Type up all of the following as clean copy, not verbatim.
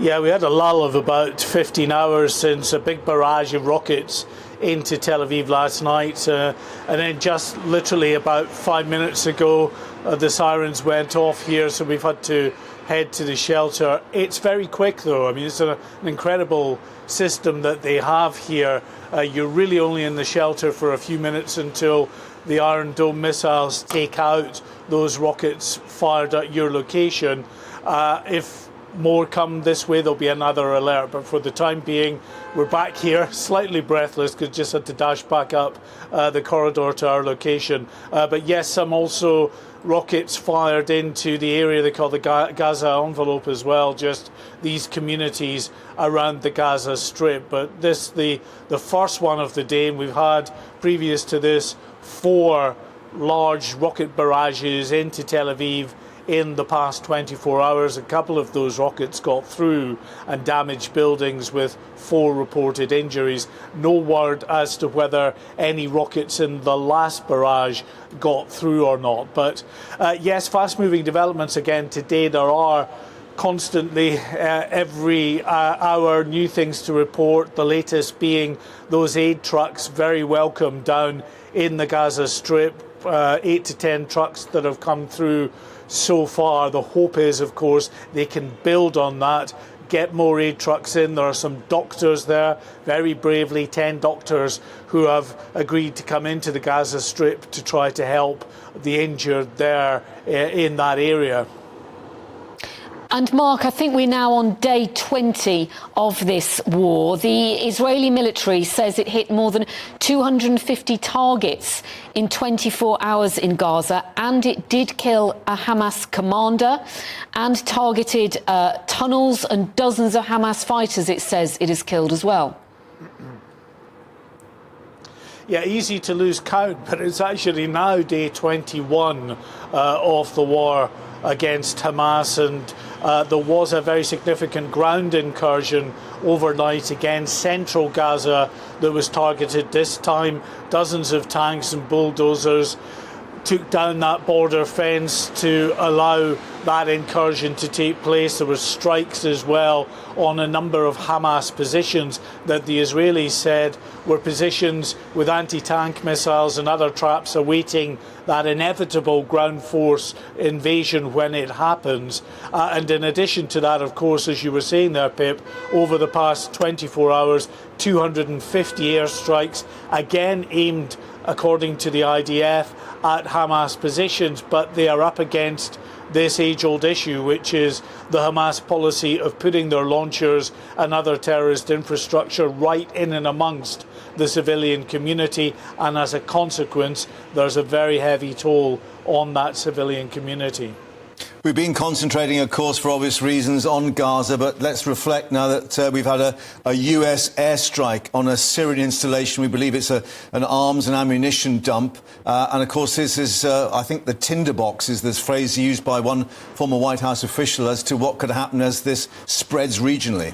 Yeah, we had a lull of about 15 hours since a big barrage of rockets into Tel Aviv last night. And then just literally about 5 minutes ago, the sirens went off here, so we've had to head to the shelter. It's very quick, though. I mean, it's an incredible system that they have here. You're really only in the shelter for a few minutes until the Iron Dome missiles take out those rockets fired at your location. If more come this way, there'll be another alert, but for the time being we're back here slightly breathless because just had to dash back up the corridor to our location. But yes, some also rockets fired into the area they call the Gaza envelope as well, just these communities around the Gaza Strip. But this the first one of the day, and we've had previous to this 4 large rocket barrages into Tel Aviv in the past 24 hours. A couple of those rockets got through and damaged buildings, with 4 reported injuries. No word as to whether any rockets in the last barrage got through or not. But yes, fast-moving developments again today. There are constantly, every hour, new things to report. The latest being those aid trucks, very welcome down in the Gaza Strip. 8 to 10 trucks that have come through so far. The hope is, of course, they can build on that, get more aid trucks in. There are some doctors there, very bravely, 10 doctors who have agreed to come into the Gaza Strip to try to help the injured there in that area. And Mark, I think we're now on day 20 of this war. The Israeli military says it hit more than 250 targets in 24 hours in Gaza, and it did kill a Hamas commander and targeted tunnels, and dozens of Hamas fighters, it says it has killed as well. Yeah, easy to lose count, but it's actually now day 21 of the war against Hamas, and there was a very significant ground incursion overnight against central Gaza that was targeted this time. Dozens of tanks and bulldozers took down that border fence to allow that incursion to take place. There were strikes as well on a number of Hamas positions that the Israelis said were positions with anti-tank missiles and other traps awaiting that inevitable ground force invasion when it happens. And in addition to that, of course, as you were saying there, Pip, over the past 24 hours, 250 airstrikes, again aimed, according to the IDF, at Hamas positions, but they are up against this age-old issue, which is the Hamas policy of putting their launchers and other terrorist infrastructure right in and amongst the civilian community, and as a consequence there's a very heavy toll on that civilian community. We've been concentrating, of course, for obvious reasons, on Gaza, but let's reflect now that we've had a US airstrike on a Syrian installation. We believe it's an arms and ammunition dump. And, of course, this is, I think, the tinderbox is this phrase used by one former White House official as to what could happen as this spreads regionally.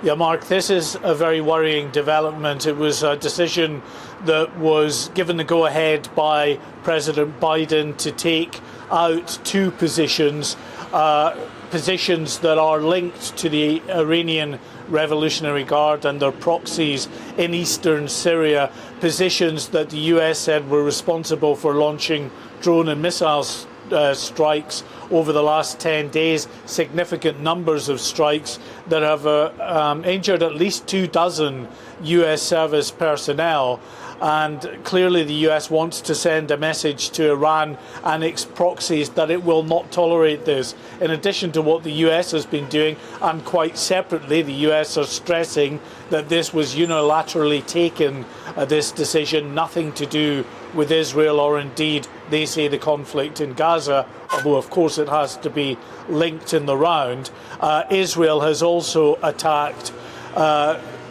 Yeah, Mark, this is a very worrying development. It was a decision that was given the go-ahead by President Biden to take out 2 positions, positions that are linked to the Iranian Revolutionary Guard and their proxies in eastern Syria, positions that the US said were responsible for launching drone and missile strikes over the last 10 days, significant numbers of strikes that have injured at least 24 US service personnel. And clearly the US wants to send a message to Iran and its proxies that it will not tolerate this. In addition to what the US has been doing, and quite separately, the US are stressing that this was unilaterally taken, this decision, nothing to do with Israel or indeed, they say, the conflict in Gaza, although of course it has to be linked in the round. Israel has also attacked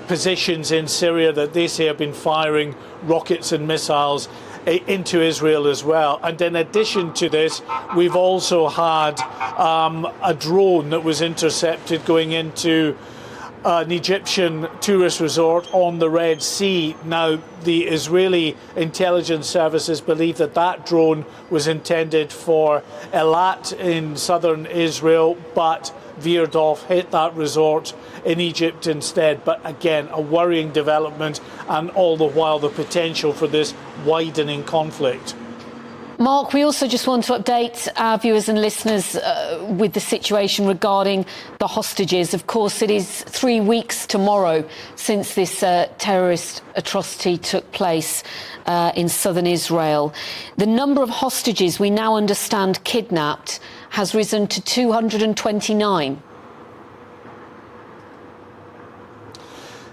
positions in Syria that they say have been firing rockets and missiles into Israel as well. And in addition to this, we've also had a drone that was intercepted going into an Egyptian tourist resort on the Red Sea. Now, the Israeli intelligence services believe that that drone was intended for Eilat in southern Israel, but veered off, hit that resort in Egypt instead. But again, a worrying development, and all the while the potential for this widening conflict. Mark, we also just want to update our viewers and listeners with the situation regarding the hostages. Of course, it is 3 weeks tomorrow since this terrorist atrocity took place in southern Israel. The number of hostages we now understand kidnapped has risen to 229.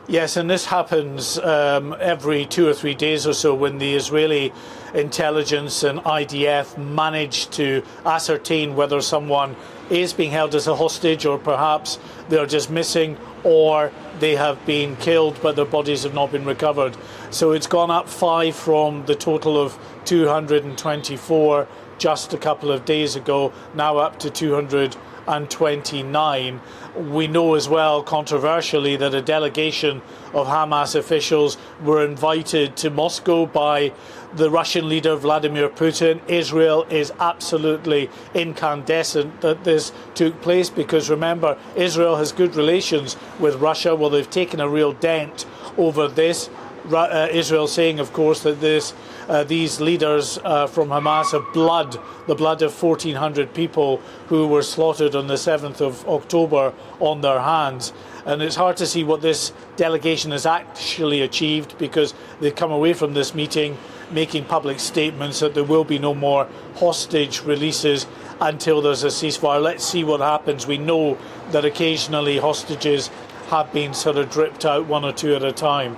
Yes, and this happens every 2 or 3 days or so, when the Israeli intelligence and IDF manage to ascertain whether someone is being held as a hostage, or perhaps they're just missing, or they have been killed but their bodies have not been recovered. So it's gone up 5 from the total of 224 just a couple of days ago, now up to 229. We know as well, controversially, that a delegation of Hamas officials were invited to Moscow by the Russian leader Vladimir Putin. Israel is absolutely incandescent that this took place, because remember, Israel has good relations with Russia. Well, they've taken a real dent over this. Israel saying, of course, that these leaders from Hamas have the blood of 1,400 people who were slaughtered on the 7th of October on their hands. And it's hard to see what this delegation has actually achieved, because they've come away from this meeting making public statements that there will be no more hostage releases until there's a ceasefire. Let's see what happens. We know that occasionally hostages have been sort of dripped out, 1 or 2 at a time.